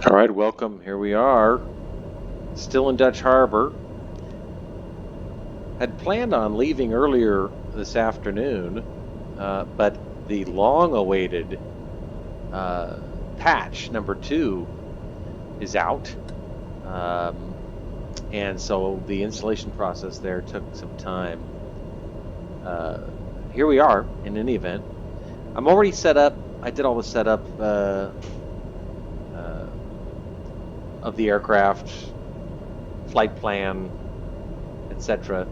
All right, welcome. Here we are, still in Dutch Harbor. Had planned on leaving earlier this afternoon, but the long-awaited patch number 2 is out, and so the installation process there took some time. Here we are, in any event. I'm already set up. I did all the setup of the aircraft, flight plan, etc.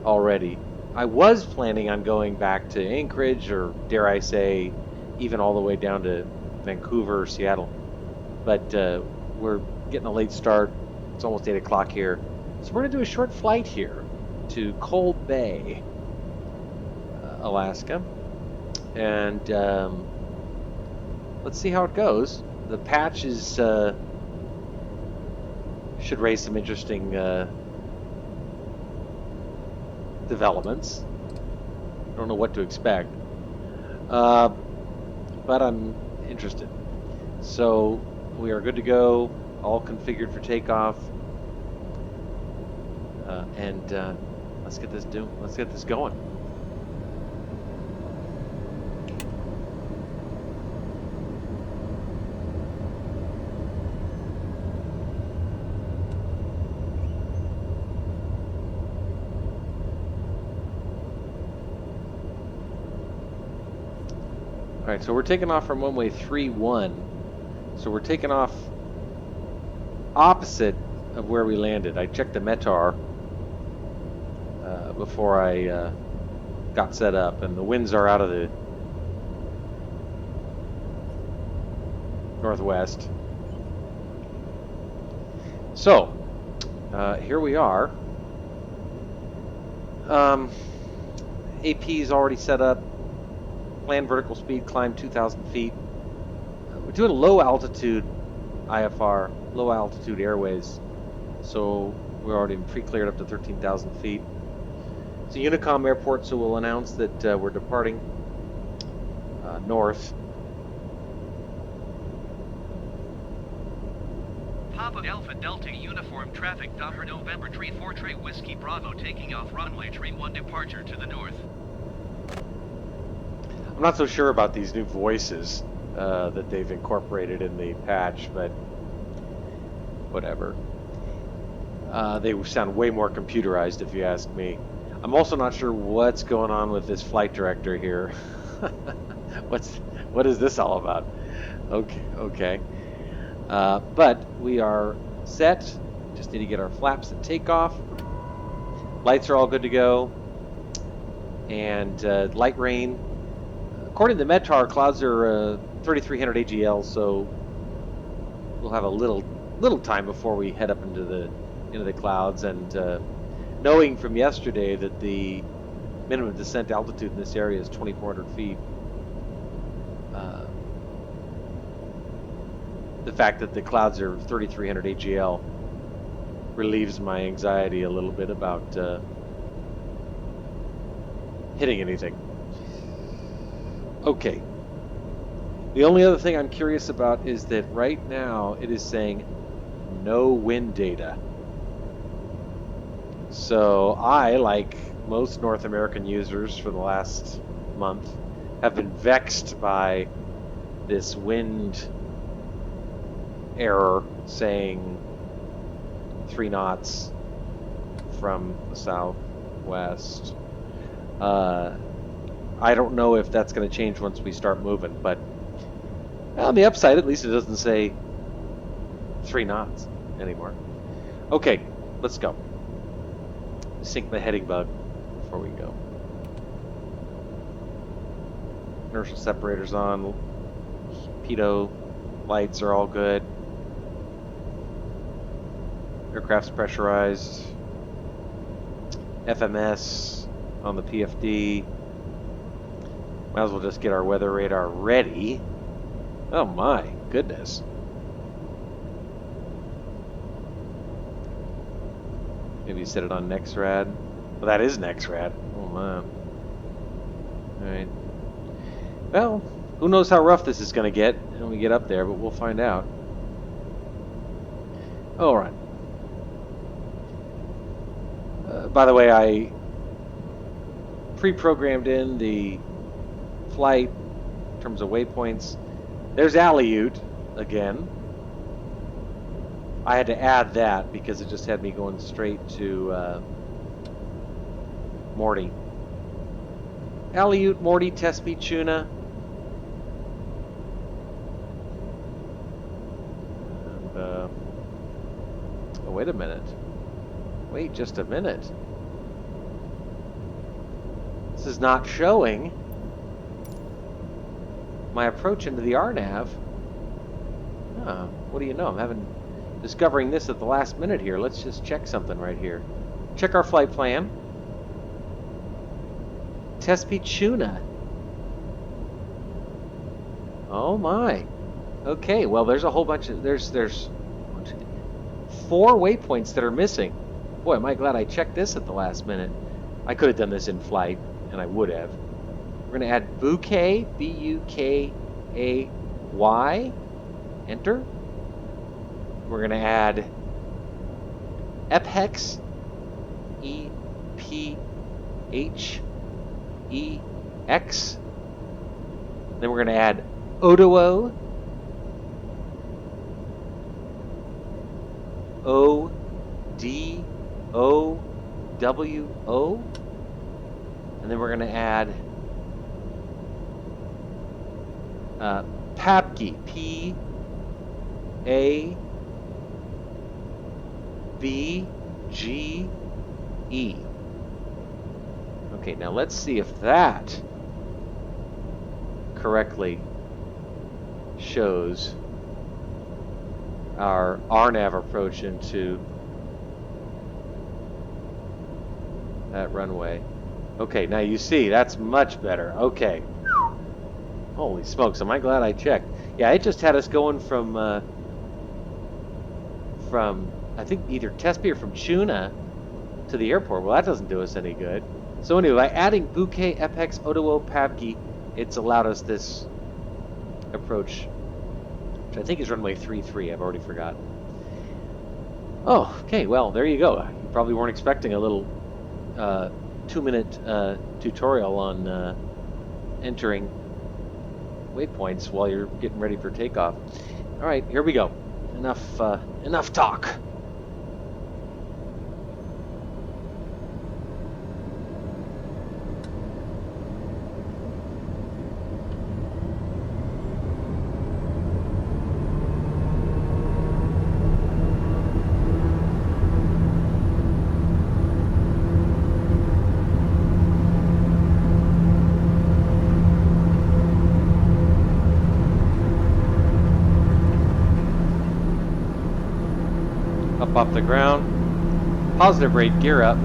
already. I was planning on going back to Anchorage, or dare I say, even all the way down to Vancouver or Seattle. But we're getting a late start. It's almost 8 o'clock here. So we're going to do a short flight here to Coal Bay, Alaska. And let's see how it goes. The patch is should raise some interesting developments. I don't know what to expect, but I'm interested. So we are good to go, all configured for takeoff, and let's get this going. Alright, so we're taking off from runway 31. So we're taking off opposite of where we landed. I checked the METAR before I got set up, and the winds are out of the northwest. So, here we are. AP is already set up. Land vertical speed, climb 2,000 feet. We're doing low altitude IFR, low altitude airways. So we're already pre-cleared up to 13,000 feet. It's a Unicom airport, so we'll announce that we're departing north. Papa Alpha Delta Uniform Traffic Docker November Tree 4 Tree Whiskey Bravo taking off runway Tree 1 departure to the north. I'm not so sure about these new voices that they've incorporated in the patch, but whatever. They sound way more computerized, if you ask me. I'm also not sure what's going on with this flight director here. What is this all about? Okay. But we are set. Just need to get our flaps and takeoff. Lights are all good to go. And light rain. According to the METAR, clouds are 3,300 AGL, so we'll have a little time before we head up into the clouds. And knowing from yesterday that the minimum descent altitude in this area is 2,400 feet, the fact that the clouds are 3,300 AGL relieves my anxiety a little bit about hitting anything. Okay. The only other thing I'm curious about is that right now it is saying no wind data. So I, like most North American users for the last month, have been vexed by this wind error saying 3 knots from the southwest. I don't know if that's going to change once we start moving, but on the upside, at least it doesn't say 3 knots anymore. Okay, let's go. Sink the heading bug before we go. Inertial separator's on. Pitot lights are all good. Aircraft's pressurized. FMS on the PFD. Might as well just get our weather radar ready. Oh my goodness. Maybe set it on NexRad. Well, that is NexRad. Oh man. Alright. Well, who knows how rough this is going to get when we get up there, but we'll find out. All right. By the way, I pre-programmed in the flight in terms of waypoints. There's Aleut again. I had to add that because it just had me going straight to Morty. Aleut, Morty, Tespe, Tuna. And, oh, wait a minute. Wait just a minute. This is not showing my approach into the RNAV. Oh, what do you know? I'm discovering this at the last minute here. Let's just check something right here. Check our flight plan. Tespe Tuna. Oh my. Okay, well there's a whole bunch of there's 4 waypoints that are missing. Boy, am I glad I checked this at the last minute. I could have done this in flight, and I would have. We're going to add bouquet, B-U-K-A-Y, enter. We're going to add ephex, E-P-H-E-X. Then we're going to add odowo, O-D-O-W-O. And then we're going to add PACD, P-A-B-G-E. Okay, now let's see if that correctly shows our RNAV approach into that runway. Okay, now you see, that's much better. Okay. Holy smokes, am I glad I checked. Yeah, it just had us going from I think either Tespe or from Tuna to the airport. Well, that doesn't do us any good. So anyway, by adding bouquet, ephex, odowo, PACD, it's allowed us this approach, which I think is runway 33. I've already forgotten. Oh, okay, well, there you go. You probably weren't expecting a little 2-minute tutorial on entering waypoints while you're getting ready for takeoff. All right, here we go. Enough talk. Up off the ground. Positive rate, gear up.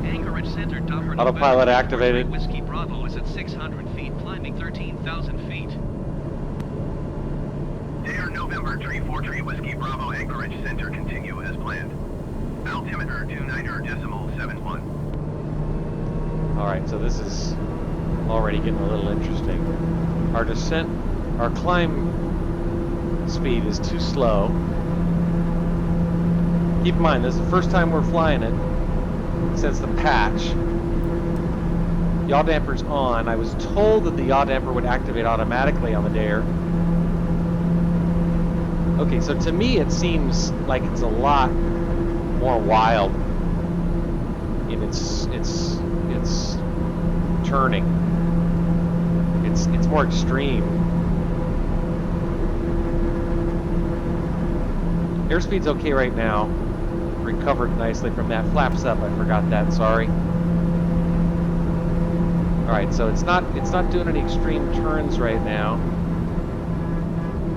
Anchorage Center, Dumper Autopilot November, activated. Whiskey Bravo is at 600 feet, climbing 13,000 feet. Air November 343 Whiskey Bravo Anchorage Center, continue as planned. Altimeter 29.71. Alright, so this is already getting a little interesting. Our climb speed is too slow. Keep in mind, this is the first time we're flying it since the patch. Yaw damper's on. I was told that the yaw damper would activate automatically on the dare. Okay, so to me it seems like it's a lot more wild in its turning. It's more extreme. Airspeed's okay right now. Recovered nicely from that. Flaps up, I forgot that, sorry. Alright, so it's not doing any extreme turns right now.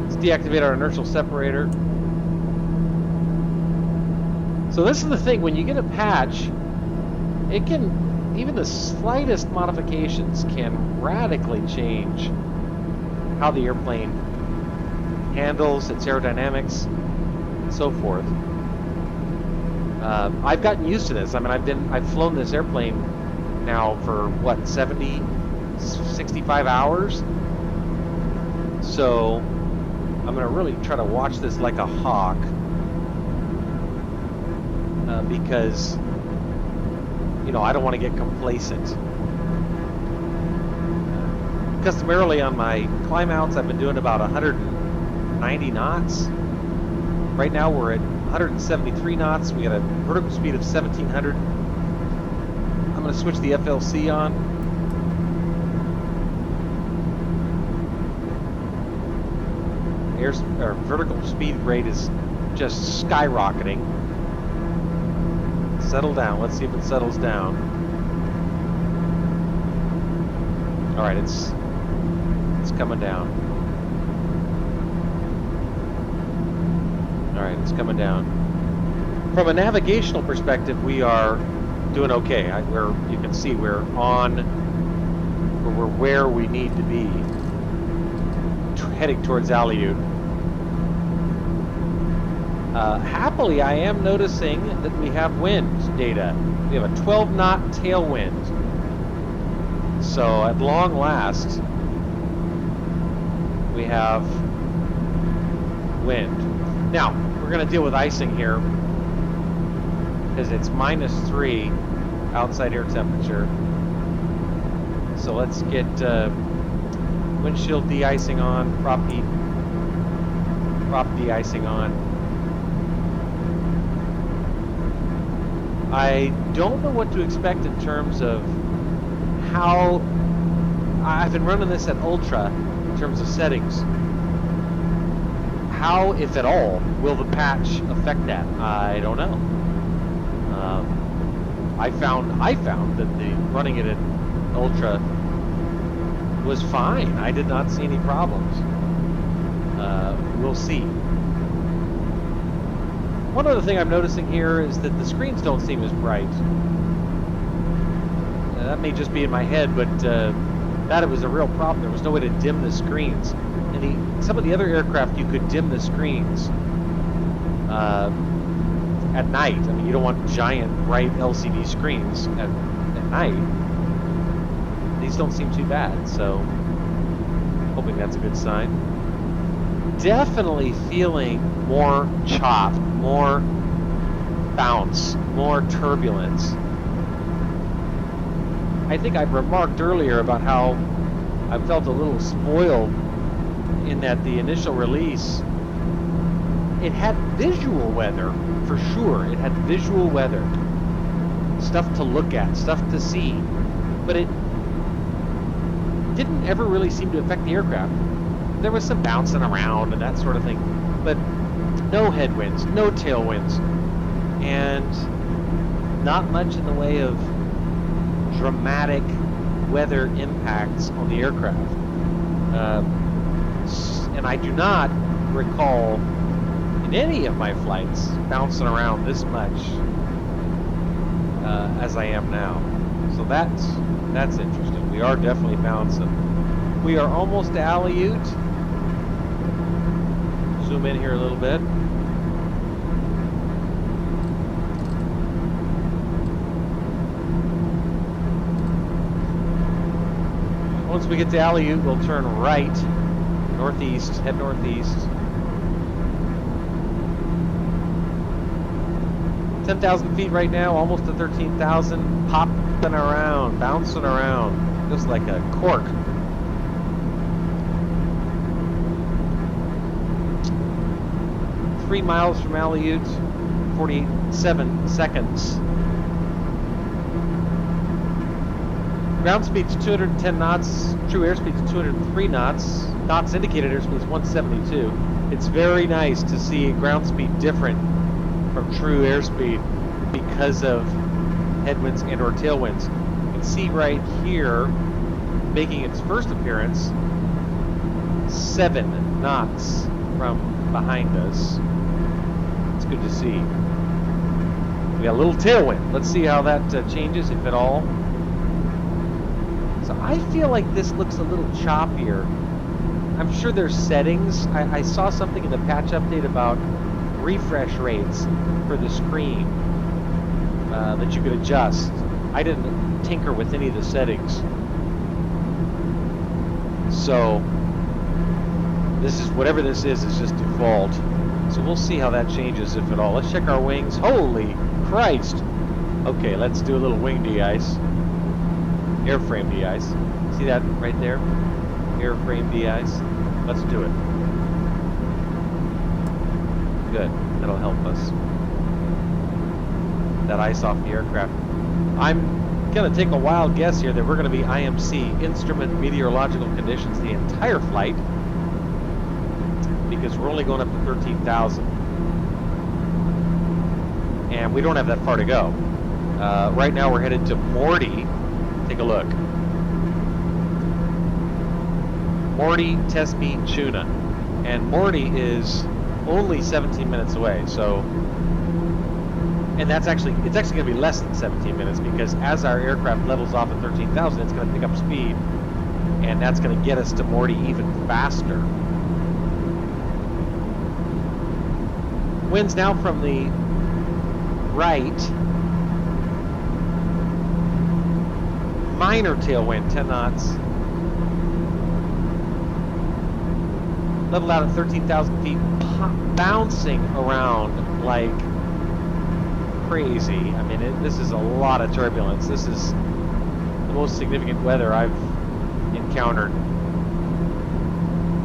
Let's deactivate our inertial separator. So this is the thing, when you get a patch, it can, even the slightest modifications can radically change how the airplane handles its aerodynamics and so forth. I've gotten used to this. I mean, I've flown this airplane now for what, 70, 65 hours. So I'm gonna really try to watch this like a hawk, because I don't want to get complacent. Customarily on my climb outs, I've been doing about 190 knots. Right now we're at 173 knots. We got a vertical speed of 1700. I'm going to switch the FLC on. Our vertical speed rate is just skyrocketing. Settle down. Let's see if it settles down. All right, it's coming down. All right, it's coming down. From a navigational perspective, we are doing okay. You can see we're where we need to be, heading towards Aleut. Happily, I am noticing that we have wind data. We have a 12-knot tailwind. So at long last, we have wind. Now, we're going to deal with icing here because it's -3 outside air temperature. So let's get windshield de-icing on, prop de-icing on. I don't know what to expect in terms of how. I've been running this at ultra in terms of settings. How, if at all, will the patch affect that? I don't know. I found that running it at ultra was fine. I did not see any problems. We'll see. One other thing I'm noticing here is that the screens don't seem as bright. That may just be in my head, but that was a real problem. There was no way to dim the screens. And some of the other aircraft, you could dim the screens at night. I mean, you don't want giant, bright LCD screens at night. These don't seem too bad, so hoping that's a good sign. Definitely feeling more chop, more bounce, more turbulence. I think I remarked earlier about how I felt a little spoiled in that the initial release, it had visual weather, for sure. It had visual weather. Stuff to look at, stuff to see. But it didn't ever really seem to affect the aircraft. There was some bouncing around and that sort of thing, but no headwinds, no tailwinds, and not much in the way of dramatic weather impacts on the aircraft. And I do not recall in any of my flights bouncing around this much as I am now. So that's interesting. We are definitely bouncing. We are almost to Aleut. Zoom in here a little bit. Once we get to Aleut, we'll turn right, northeast, head northeast. 10,000 feet right now, almost to 13,000, popping around, bouncing around, just like a cork. Three miles from Aleut, 47 seconds. Ground speed's 210 knots, true airspeed's 203 knots. Knots indicated airspeed is 172. It's very nice to see ground speed different from true airspeed because of headwinds and or tailwinds. You can see right here, making its first appearance, 7 knots from behind us. It's good to see. We got a little tailwind. Let's see how that changes, if at all. So I feel like this looks a little choppier. I'm sure there's settings. I saw something in the patch update about refresh rates for the screen. that you could adjust. I didn't tinker with any of the settings. So this is, whatever this is just default. So we'll see how that changes, if at all. Let's check our wings. Holy Christ! Okay, let's do a little wing de-ice. Airframe de-ice. See that right there? Airframe de-ice. Let's do it. Good. That'll help us. That ice off the aircraft. I'm going to take a wild guess here that we're going to be IMC, instrument meteorological conditions, the entire flight, because we're only going up to 13,000. And we don't have that far to go. Right now we're headed to Morty. Take a look. Morty, Tespe, Tuna. And Morty is only 17 minutes away, so, and it's actually going to be less than 17 minutes, because as our aircraft levels off at 13,000, it's going to pick up speed, and that's going to get us to Morty even faster. Winds now from the right. Minor tailwind, 10 knots. Leveled out at 13,000 feet, bouncing around like crazy. I mean, this is a lot of turbulence. This is the most significant weather I've encountered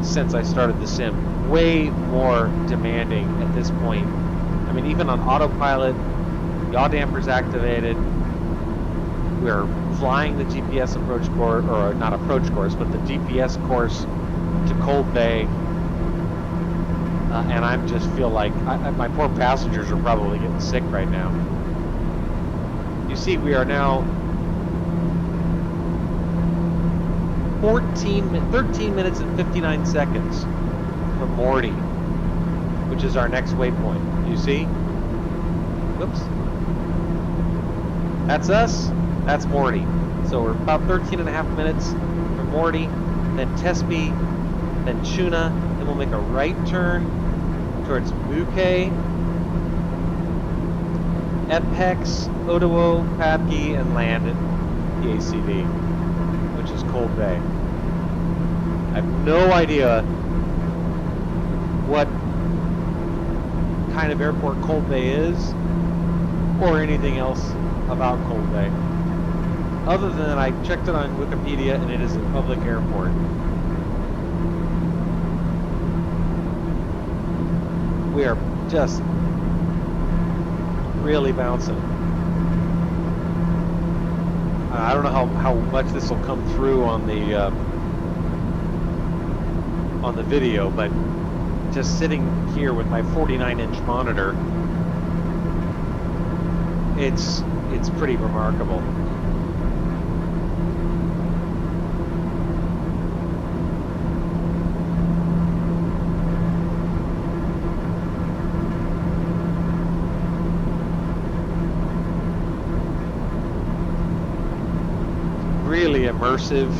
since I started the sim. Way more demanding at this point. I mean, even on autopilot, yaw dampers activated. We're flying the GPS approach course, or not approach course, but the GPS course to Cold Bay. And I just feel like my poor passengers are probably getting sick right now. You see, we are now 13 minutes and 59 seconds from Morty, which is our next waypoint. You see? Whoops. That's us. That's Morty. So we're about 13 and a half minutes from Morty, then Tespe, then Tuna, then we'll make a right turn towards Bouquet, Apex, Ottawa, PADU, and land at PACD, which is Cold Bay. I have no idea what kind of airport Cold Bay is, or anything else about Cold Bay. Other than I checked it on Wikipedia, and it is a public airport. We are just really bouncing. I don't know how much this will come through on the video, but just sitting here with my 49-inch monitor, it's pretty remarkable. Really immersive.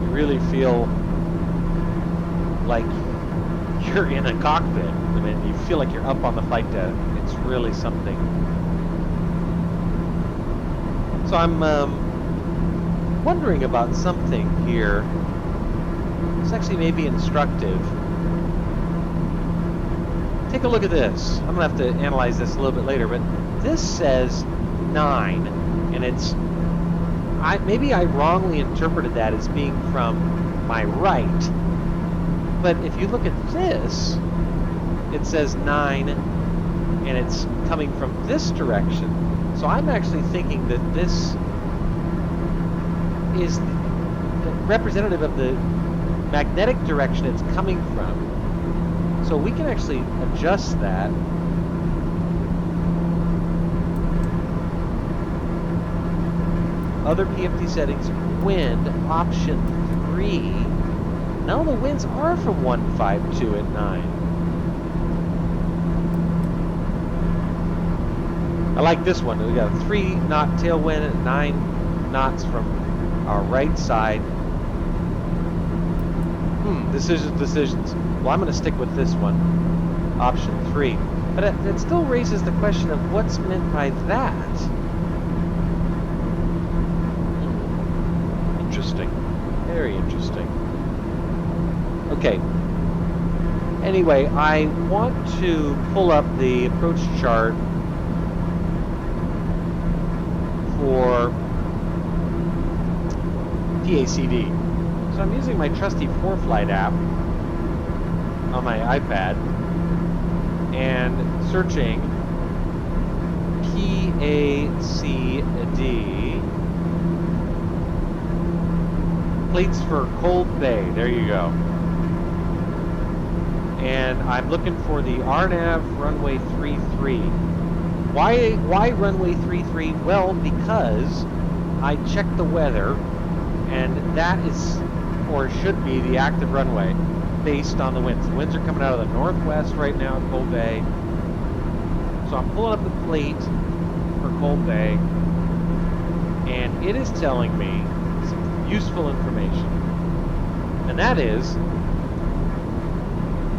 You really feel like you're in a cockpit. I mean, you feel like you're up on the flight deck. It's really something. So I'm wondering about something here. It's actually maybe instructive. Take a look at this. I'm gonna have to analyze this a little bit later, but this says 9, and it's maybe I wrongly interpreted that as being from my right, but if you look at this, it says 9, and it's coming from this direction. So I'm actually thinking that this is representative of the magnetic direction it's coming from. So we can actually adjust that. Other PFD settings, wind, option 3. Now the winds are from 152 at 9. I like this one. We got a 3-knot tailwind at 9 knots from our right side. Decisions. Well, I'm going to stick with this one, option 3. But it still raises the question of what's meant by that. Interesting. Very interesting. Okay. Anyway, I want to pull up the approach chart for PACD. So I'm using my trusty 4Flight app on my iPad and searching PACD plates for Cold Bay. There you go. And I'm looking for the RNAV runway 33. Why runway 33? Well, because I checked the weather, and that is, or should be, the active runway based on the winds. The winds are coming out of the northwest right now at Cold Bay. So I'm pulling up the plate for Cold Bay, and it is telling me some useful information. And that is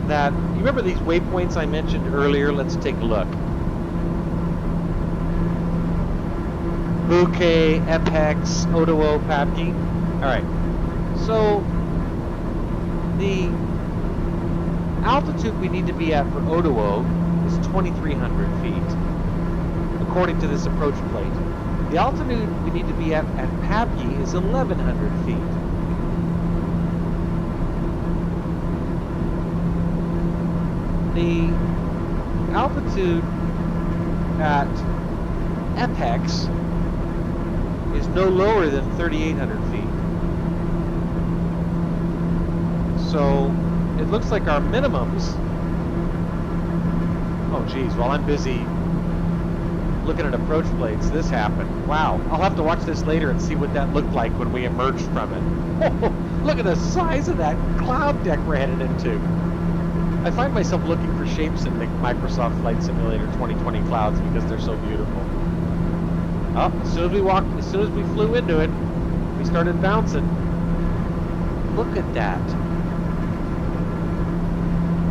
that, you remember these waypoints I mentioned earlier? Let's take a look. Bouquet, Apex, Ottawa, PADU. Alright, so the altitude we need to be at for Ottawa is 2,300 feet, according to this approach plate. The altitude we need to be at PADU is 1,100 feet. The altitude at Apex is no lower than 3,800 feet. So it looks like our minimums. Oh geez, while I'm busy looking at approach plates, this happened. Wow, I'll have to watch this later and see what that looked like when we emerged from it. Oh, look at the size of that cloud deck we're headed into. I find myself looking for shapes in the Microsoft Flight Simulator 2020 clouds because they're so beautiful. Oh, as soon as we flew into it, we started bouncing. Look at that.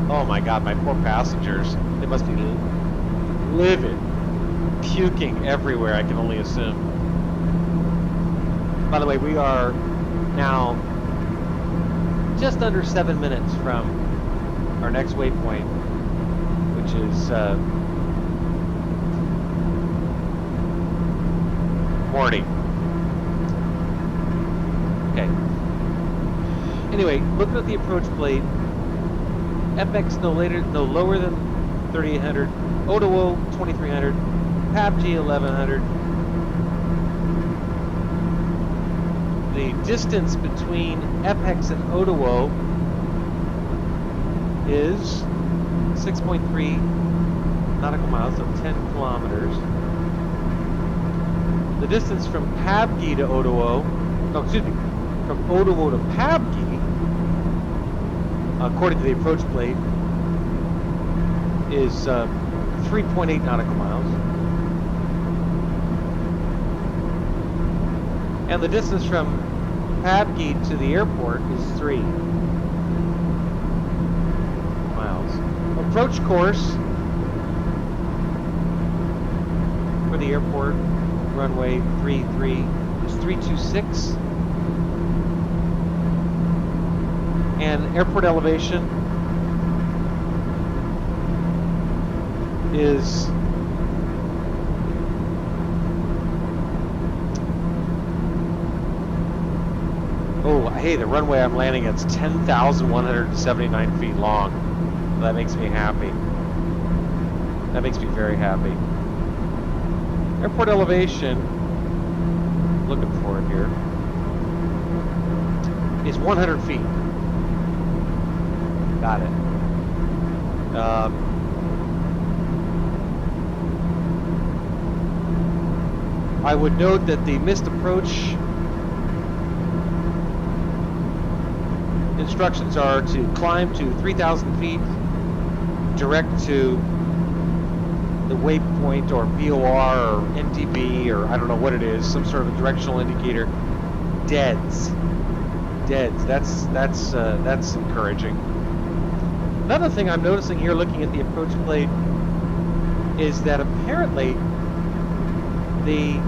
Oh my God, my poor passengers. They must be livid, puking everywhere, I can only assume. By the way, we are now just under 7 minutes from our next waypoint, which is morning. Okay. Anyway, looking at the approach plate, FX no lower than 3,800, Ottawa 2,300, PAPG 1,100. The distance between FX and Ottawa is 6.3 nautical miles, so 10 kilometers. The distance from PABG to Ottawa, from Ottawa to PABG, according to the approach plate, is 3.8 nautical miles. And the distance from PABG to the airport is 3 miles. Approach course for the airport runway 33 is 326. And airport elevation is hey, the runway I'm landing at's 10,179 feet long. That makes me happy. That makes me very happy. Airport elevation, looking for it here, is 100 feet. Got it. I would note that the missed approach instructions are to climb to 3,000 feet, direct to the waypoint or VOR or NTB or I don't know what it is, some sort of a directional indicator. Deads. That's encouraging. Another thing I'm noticing here, looking at the approach plate, is that apparently the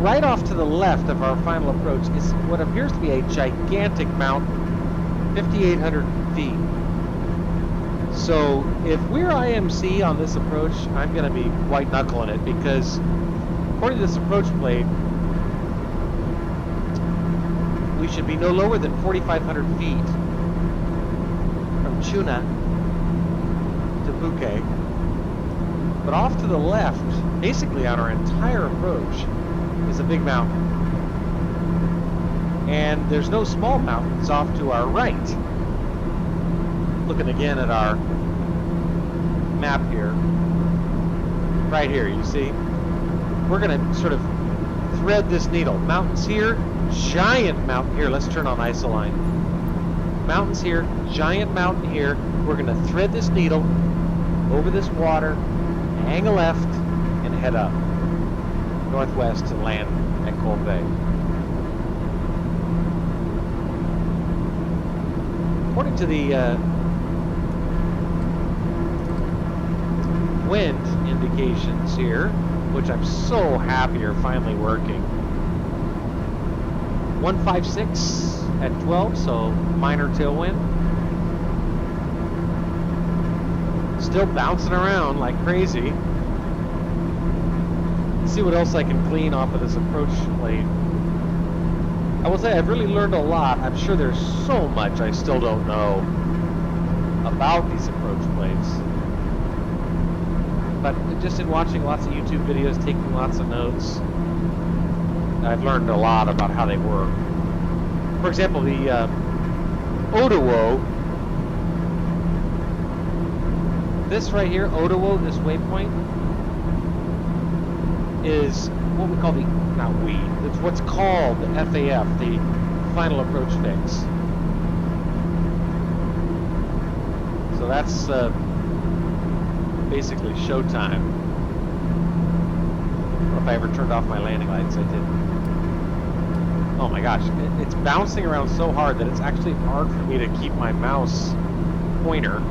right off to the left of our final approach is what appears to be a gigantic mountain, 5,800 feet. So if we're IMC on this approach, I'm going to be white knuckling it, because according to this approach plate, we should be no lower than 4,500 feet from Chuna to Bouquet. But off to the left, basically on our entire approach, is a big mountain. And there's no small mountains off to our right. Looking again at our map here. Right here, you see? We're going to sort of thread this needle. Mountains here, giant mountain here. Let's turn on isoline. Mountains here, giant mountain here. We're going to thread this needle over this water, hang a left, and head up northwest to land at Cold Bay. According to the wind indications here, which I'm so happy are finally working, 156 at 12, so minor tailwind. Still bouncing around like crazy. Let's see what else I can glean off of this approach plate. I will say I've really learned a lot. I'm sure there's so much I still don't know about these approach plates. But just in watching lots of YouTube videos, taking lots of notes, I've learned a lot about how they work. For example, the Odawo, this right here, Odawo, this waypoint, is what we call the, not we, it's what's called the FAF, the final approach fix. So that's basically showtime. I don't know if I ever turned off my landing lights. I didn't. Oh my gosh, it's bouncing around so hard that it's actually hard for me to keep my mouse pointer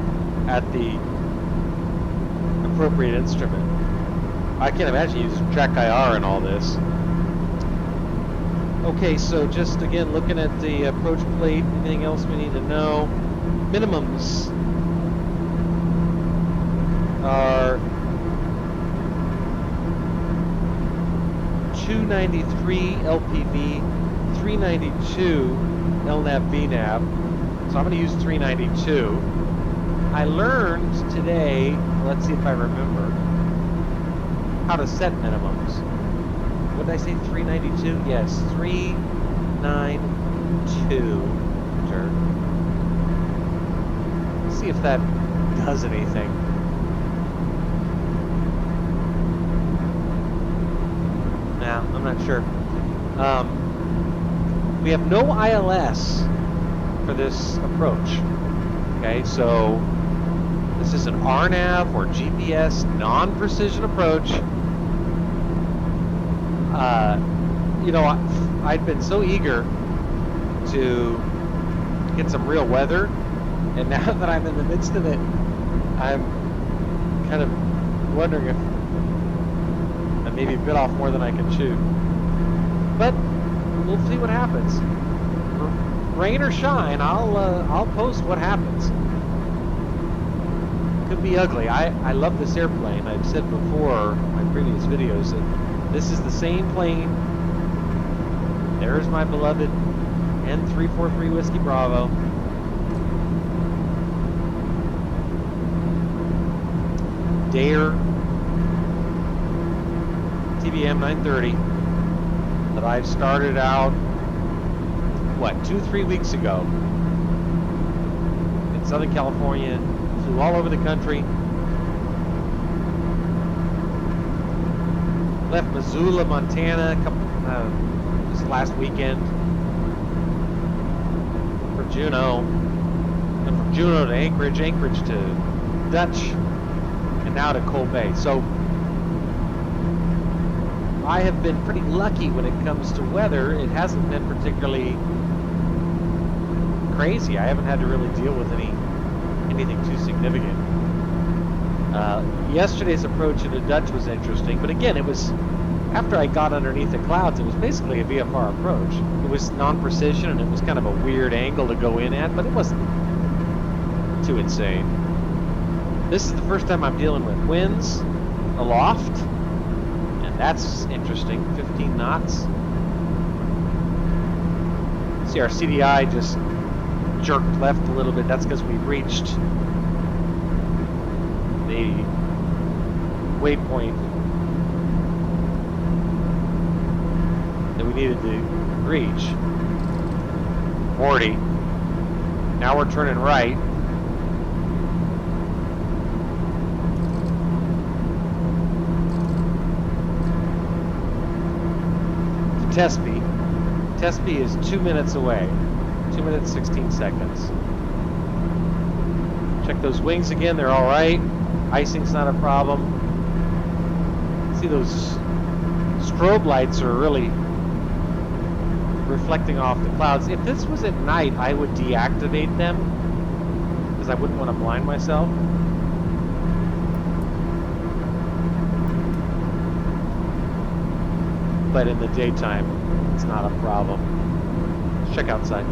at the appropriate instrument. I can't imagine using track IR and all this. Okay, so just again looking at the approach plate, anything else we need to know? Minimums are 293 LPV, 392 LNAV VNAV. So I'm going to use 392. I learned today, let's see if I remember, how to set minimums. What did I say, 392? Yes, 392. Enter. Let's see if that does anything. Nah, I'm not sure. We have no ILS for this approach. Okay, so this is an RNAV or GPS non-precision approach. You know, I'd been so eager to get some real weather, and now that I'm in the midst of it, I'm kind of wondering if I maybe bit off more than I can chew. But we'll see what happens. Rain or shine, I'll post what happens. Could be ugly. I love this airplane. I've said before in my previous videos that this is the same plane. There's my beloved N343 Whiskey Bravo. Dare TBM 930 that I started out, what, 2-3 weeks ago in Southern California. Flew all over the country. Left Missoula, Montana, just last weekend for Juneau, and from Juneau to Anchorage, Anchorage to Dutch, and now to Cold Bay. So I have been pretty lucky when it comes to weather. It hasn't been particularly crazy. I haven't had to really deal with anything too significant. Yesterday's approach into Dutch was interesting, but again, it was after I got underneath the clouds, it was basically a VFR approach. It was non-precision, and it was kind of a weird angle to go in at, but it wasn't too insane. This is the first time I'm dealing with winds aloft, and that's interesting. 15 knots. See, our CDI just jerked left a little bit. That's because we reached the waypoint that we needed to reach. 40. Now we're turning right. To Tespe. Tespe is 2 minutes away. 2 minutes, 16 seconds. Check those wings again, they're all right. Icing's not a problem. See, those strobe lights are really reflecting off the clouds. If this was at night, I would deactivate them because I wouldn't want to blind myself. But in the daytime, it's not a problem. Let's check outside.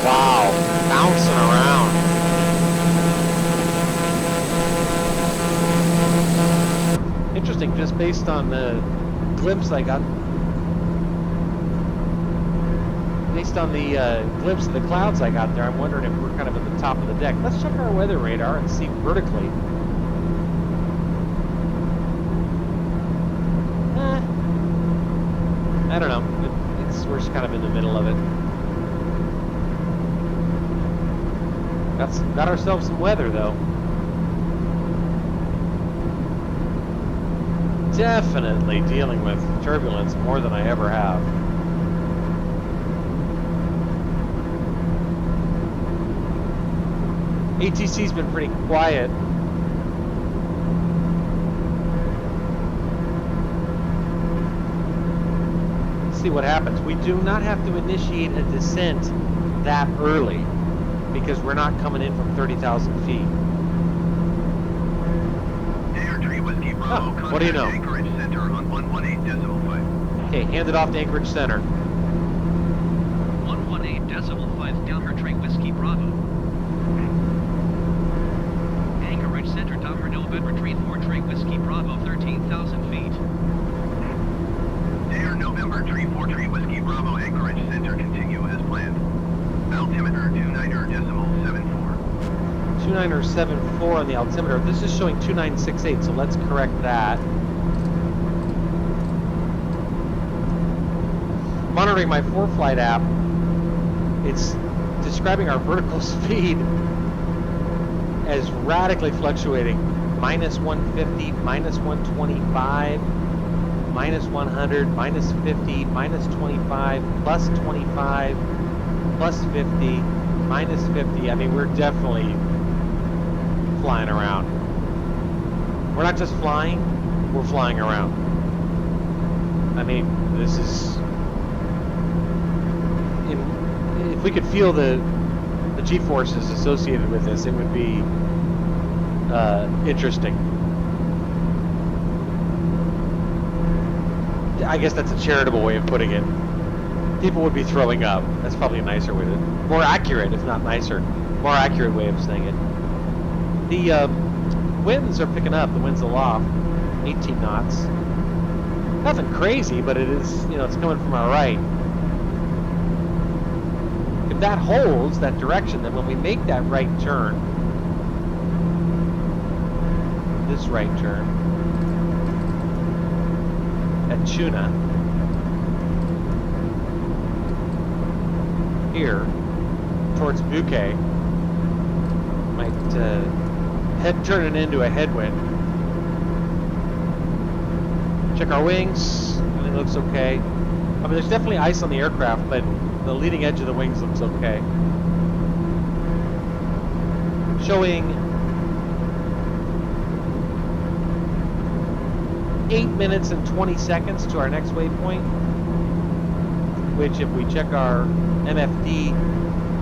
Wow, bouncing around. Interesting, just based on the glimpse I got. Based on the glimpse of the clouds I got there, I'm wondering if we're kind of at the top of the deck. Let's check our weather radar and see vertically. I don't know. We're just kind of in the middle of it. Got ourselves some weather, though. Definitely dealing with turbulence more than I ever have. ATC's been pretty quiet. Let's see what happens. We do not have to initiate a descent that early because we're not coming in from 30,000 feet. Oh, what do you know? Anchorage Center on 118.5. Okay, hand it off to Anchorage Center. 118.5 Delta Tree Whiskey Bravo. Anchorage Center, Delta November Tree 4 Tree Whiskey Bravo, 13,000 feet. Air November Tree 4 Tree Whiskey Bravo, Anchorage Center, continue as planned. Altimeter 29.74. 29.74 on the altimeter. This is showing 2968, so let's correct that. Monitoring my ForeFlight app, it's describing our vertical speed as radically fluctuating. Minus 150, minus 125, minus 100, minus 50, minus 25, plus 25, plus 50, minus 50. I mean, we're definitely flying around. We're not just flying, we're flying around. I mean, this is... If we could feel the G-forces associated with this, it would be interesting. I guess that's a charitable way of putting it. People would be throwing up. That's probably a nicer way to... More accurate, if not nicer. More accurate way of saying it. The winds are picking up. The wind's aloft. 18 knots. Nothing crazy, but it is, you know, it's coming from our right. If that holds, that direction, then when we make that right turn, this right turn, at Tuna, here, towards Bouquet, might turn it into a headwind. Check our wings, everything looks okay. I mean, there's definitely ice on the aircraft, but the leading edge of the wings looks okay. Showing 8 minutes and 20 seconds to our next waypoint, which if we check our MFD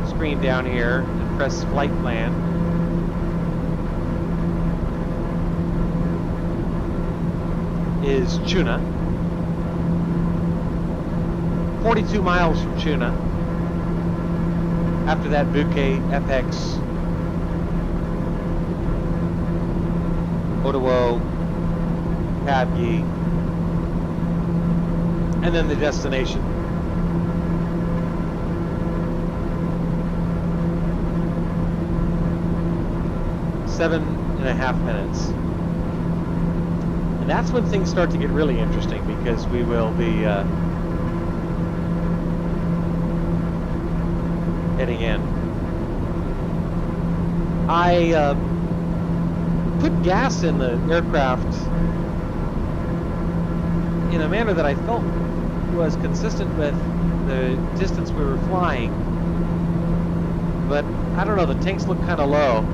screen down here and press flight plan, is Chuna. 42 miles from Chuna. After that, Bouquet, FX, Ottawa, PADU, and then the destination. Seven and a half minutes. And that's when things start to get really interesting, because we will be heading in. I put gas in the aircraft in a manner that I felt was consistent with the distance we were flying, but I don't know, the tanks look kind of low.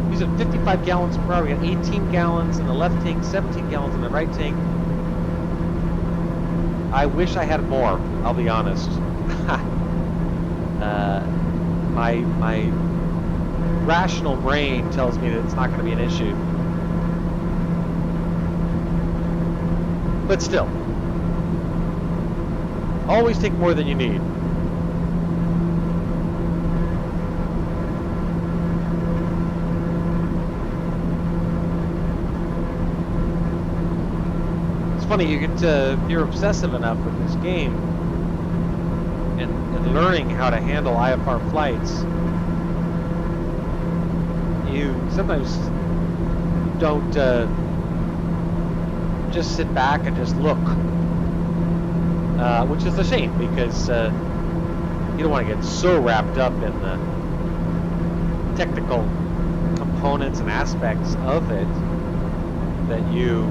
Using 55 gallons per hour, we got 18 gallons in the left tank, 17 gallons in the right tank. I wish I had more, I'll be honest. My rational brain tells me that it's not going to be an issue. But still, always take more than you need. It's funny, you get to, you're obsessive enough with this game and learning how to handle IFR flights. You sometimes don't just sit back and just look, which is a shame, because you don't want to get so wrapped up in the technical components and aspects of it that you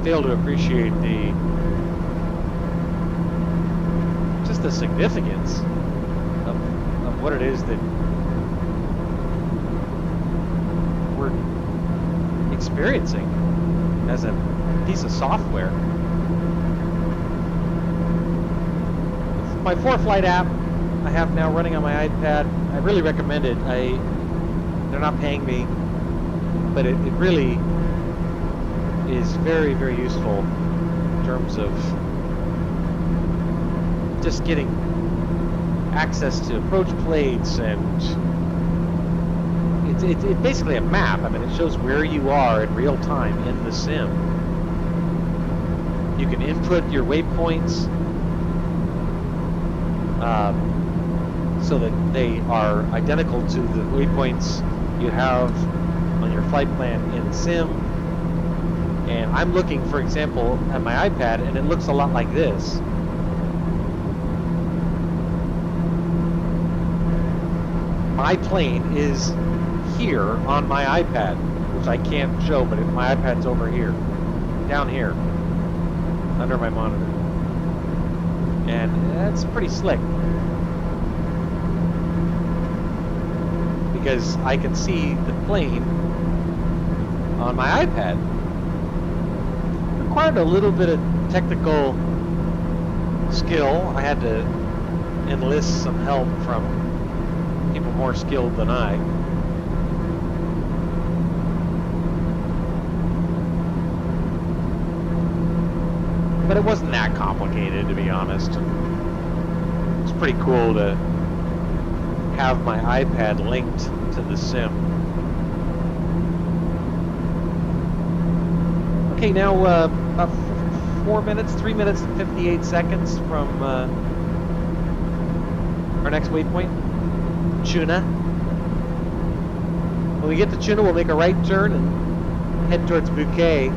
fail to appreciate just the significance of what it is that we're experiencing as a piece of software. My ForeFlight app I have now running on my iPad, I really recommend it. They're not paying me, but it really is very, very useful in terms of just getting access to approach plates, and it's basically a map. I mean, it shows where you are in real time in the sim. You can input your waypoints so that they are identical to the waypoints you have on your flight plan in sim. And I'm looking, for example, at my iPad, and it looks a lot like this. My plane is here on my iPad, which I can't show, but my iPad's over here, down here, under my monitor. And that's pretty slick, because I can see the plane on my iPad. Required a little bit of technical skill. I had to enlist some help from people more skilled than I. But it wasn't that complicated, to be honest. It's pretty cool to have my iPad linked to the sim. Okay, now about 3 minutes and 58 seconds from our next waypoint, Chuna. When we get to Chuna, we'll make a right turn and head towards Bouquet.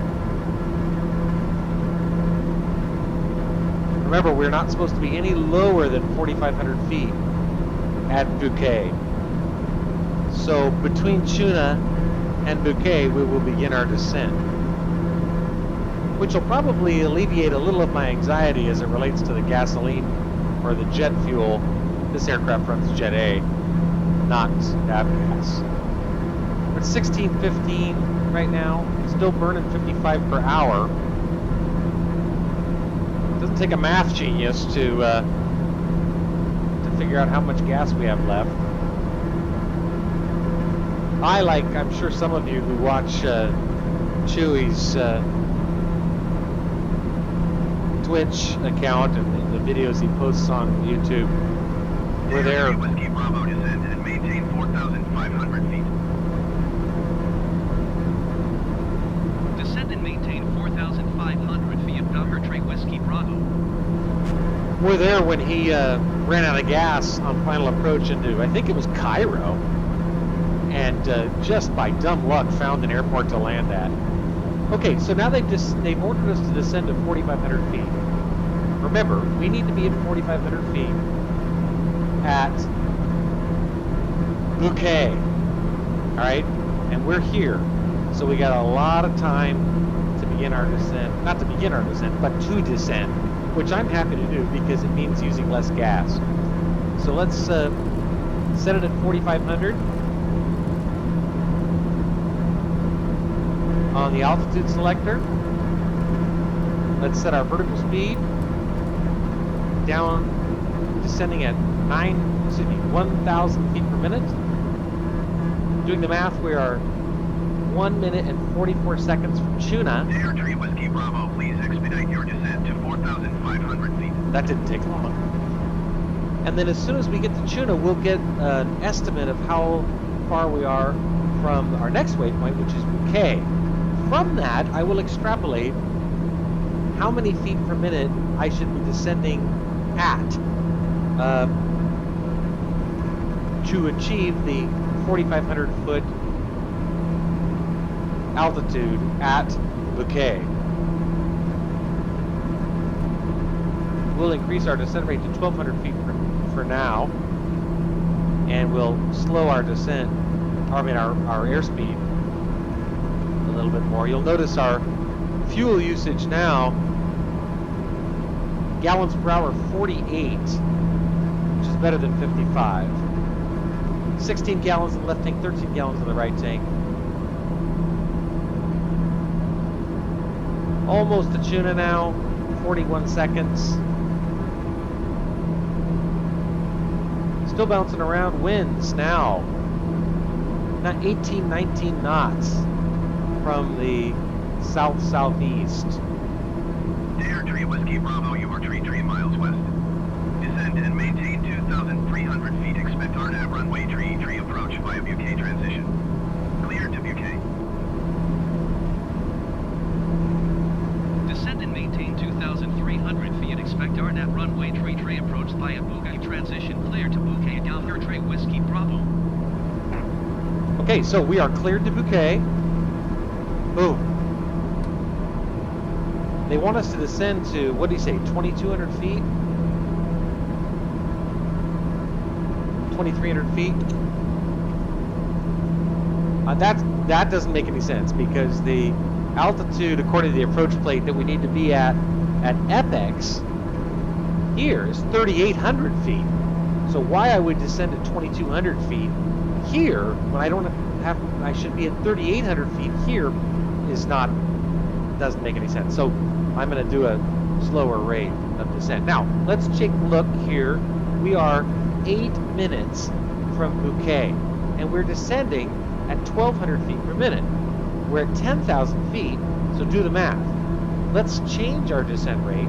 Remember, we're not supposed to be any lower than 4,500 feet at Bouquet. So between Chuna and Bouquet, we will begin our descent, which will probably alleviate a little of my anxiety as it relates to the gasoline or the jet fuel. This aircraft runs Jet A, not avgas. We're at 1615 right now, still burning 55 per hour. It doesn't take a math genius to figure out how much gas we have left. I'm sure some of you who watch Chewy's Twitch account and the videos he posts on YouTube, we're there. Whiskey Bravo descend and maintain 4,500 feet. Descend and maintain 4,500 feet. Trey Whiskey Bravo. We're there when he ran out of gas on final approach into, I think it was Cairo, and just by dumb luck found an airport to land at. Okay, so now they've ordered us to descend to 4,500 feet. Remember, we need to be at 4,500 feet at Bouquet, all right? And we're here, so we got a lot of time to begin our descent. Not to begin our descent, but to descend, which I'm happy to do because it means using less gas. So let's set it at 4,500 on the altitude selector. Let's set our vertical speed down, descending at 1,000 feet per minute. Doing the math, we are 1 minute and 44 seconds from Tuna. Air Tree Whiskey Bravo, please expedite your descent to 4,500 feet. That didn't take long. And then as soon as we get to Tuna, we'll get an estimate of how far we are from our next waypoint, which is Bouquet. From that, I will extrapolate how many feet per minute I should be descending at to achieve the 4,500 foot altitude at Bouquet. We'll increase our descent rate to 1,200 feet for now, and we'll slow our descent, our airspeed a little bit more. You'll notice our fuel usage now, gallons per hour 48, which is better than 55. 16 gallons in the left tank, 13 gallons in the right tank. Almost to Tuna now, 41 seconds. Still bouncing around, winds now. Not 18, 19 knots from the south-southeast. Air Tree Whiskey Bravo, you are 3 miles west. Descend and maintain 2,300 feet. Expect RNAV runway tree approach via Bouquet transition. Clear to Bouquet. Descend and maintain 2,300 feet. Expect RNAV runway tree approach via Bouquet transition. Clear to Bouquet. Air Trey Whiskey Bravo. Okay, so we are cleared to Bouquet. Boom. They want us to descend to, what do you say, 2,200 feet? 2,300 feet? That doesn't make any sense because the altitude, according to the approach plate that we need to be at Apex here is 3,800 feet. So why I would descend at 2,200 feet here when I should be at 3,800 feet here doesn't make any sense. So I'm going to do a slower rate of descent. Now, let's take a look here. We are 8 minutes from Bouquet, and we're descending at 1,200 feet per minute. We're at 10,000 feet, so do the math. Let's change our descent rate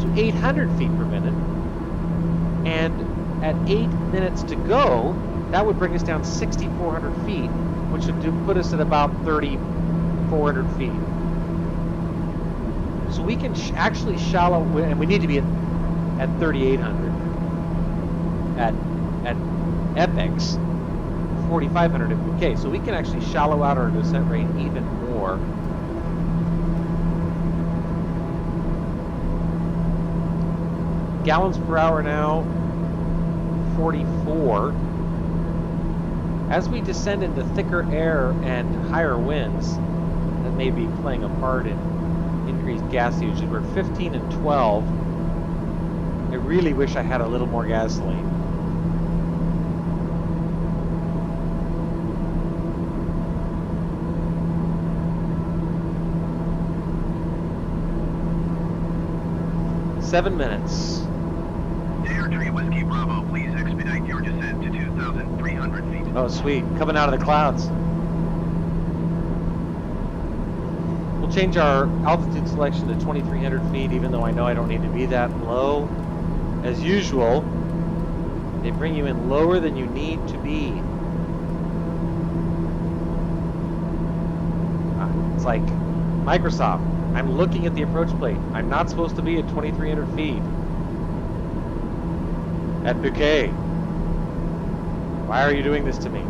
to 800 feet per minute, and at 8 minutes to go, that would bring us down 6,400 feet, which would put us at about 3,400 feet. So we can actually shallow, and we need to be at 3,800 at Apex, 4,500 at Bouquet. So we can actually shallow out our descent rate even more. Gallons per hour now, 44. As we descend into thicker air and higher winds, that may be playing a part in increased gas usage. We're 15 and 12. I really wish I had a little more gasoline. 7 minutes. Dare Tree Whiskey Bravo, please expedite your descent to 2,300 feet. Oh, sweet. Coming out of the clouds. We'll change our altitude selection to 2,300 feet, even though I know I don't need to be that low. As usual, they bring you in lower than you need to be. It's like Microsoft. I'm looking at the approach plate. I'm not supposed to be at 2,300 feet. At Bouquet. Why are you doing this to me?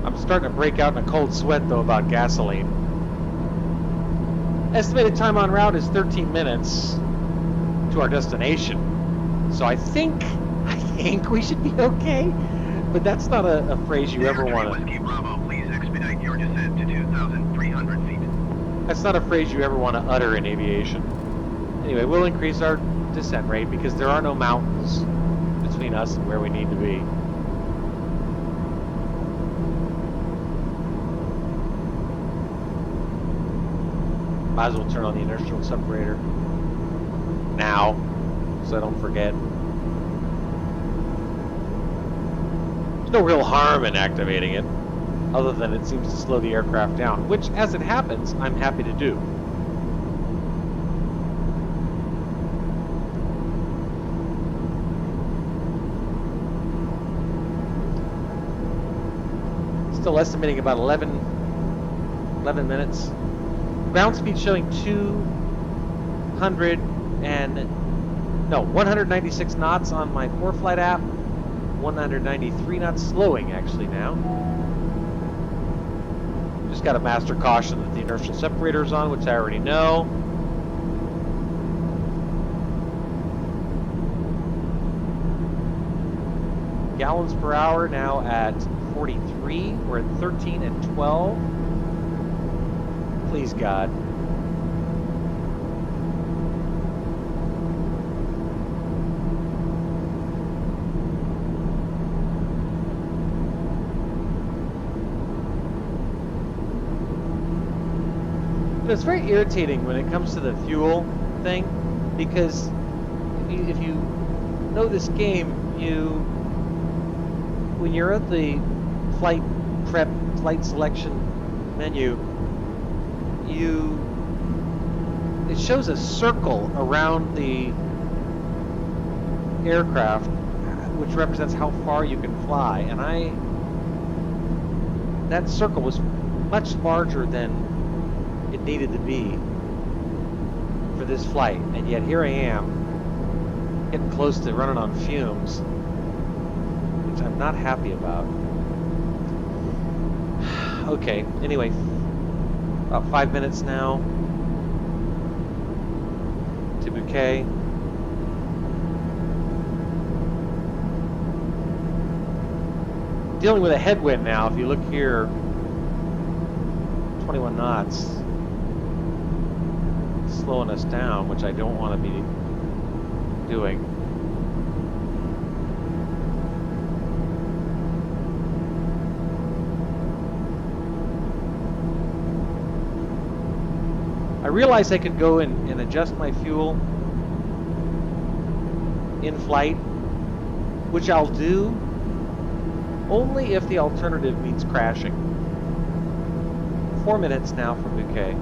I'm starting to break out in a cold sweat, though, about gasoline. Estimated time en route is 13 minutes to our destination. So I think we should be okay. But that's not a phrase you ever want to... Whiskey Bravo, please expedite your descent to 2,300 feet. That's not a phrase you ever want to utter in aviation. Anyway, we'll increase our descent rate because there are no mountains between us and where we need to be. Might as well turn on the inertial separator now, so I don't forget. There's no real harm in activating it, other than it seems to slow the aircraft down, which, as it happens, I'm happy to do. Still estimating about 11 minutes. Ground speed showing 196 knots on my ForeFlight app. 193 knots, slowing actually now. Just got a master caution that the inertial separator is on, which I already know. Gallons per hour now at 43. We're at 13 and 12. Please, God. But it's very irritating when it comes to the fuel thing, because if you know this game, when you're at the flight prep, flight selection menu, it shows a circle around the aircraft, which represents how far you can fly, and that circle was much larger than it needed to be for this flight, and yet here I am getting close to running on fumes, which I'm not happy about. Okay, anyway, about 5 minutes now to Bouquet. Dealing with a headwind now. If you look here, 21 knots, slowing us down, which I don't want to be doing. I realized I could go and adjust my fuel in flight, which I'll do only if the alternative means crashing. 4 minutes now from Bouquet.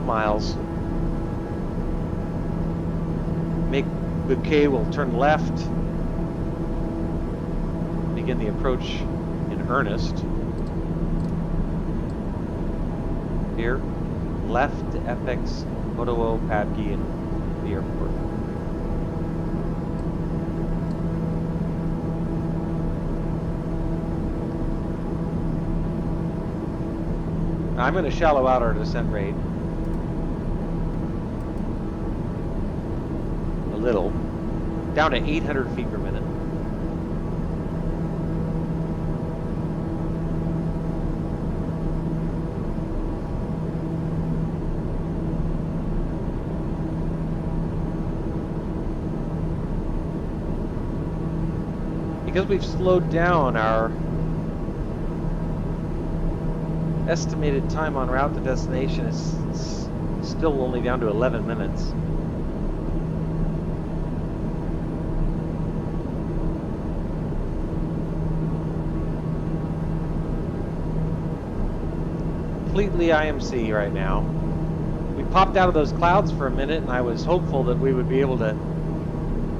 Miles. Make Bouquet will turn left. Begin the approach in earnest. Here, left to FX, Moto PADU and the airport. Now I'm going to shallow out our descent rate a little, down to 800 feet per minute. because we've slowed down, our estimated time en route to destination is still only down to 11 minutes. Completely IMC right now. We popped out of those clouds for a minute, and I was hopeful that we would be able to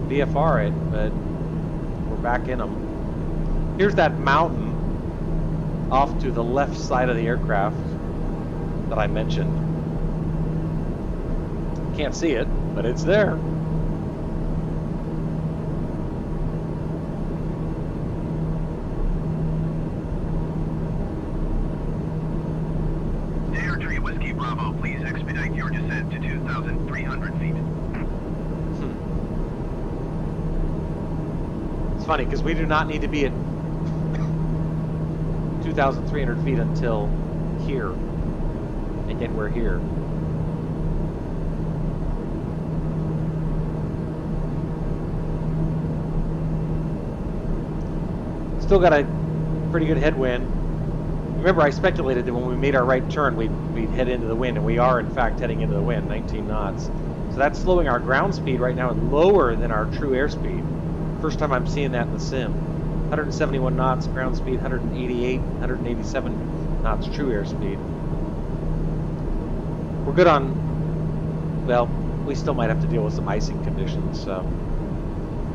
VFR it, but we're back in them. Here's that mountain off to the left side of the aircraft that I mentioned. Can't see it, but it's there. Tree Whiskey Bravo, please expedite your descent to 2,300 feet. It's funny because we do not need to be at 2,300 feet until here, and yet we're here. Still got a pretty good headwind. Remember, I speculated that when we made our right turn, we'd head into the wind, and we are, in fact, heading into the wind, 19 knots. So that's slowing our ground speed right now and lower than our true airspeed. First time I'm seeing that in the sim. 171 knots ground speed, 188, 187 knots true airspeed. We're good on, well, we still might have to deal with some icing conditions, so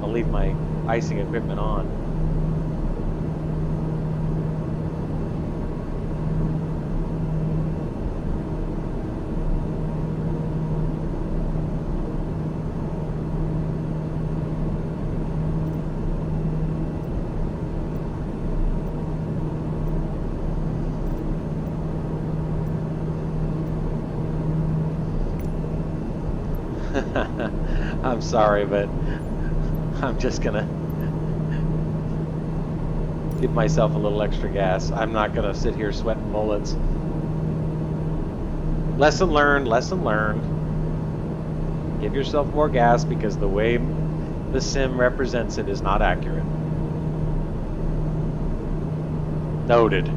I'll leave my icing equipment on. I'm sorry, but I'm just gonna give myself a little extra gas. I'm not gonna sit here sweating bullets. Lesson learned, lesson learned. Give yourself more gas because the way the sim represents it is not accurate. Noted.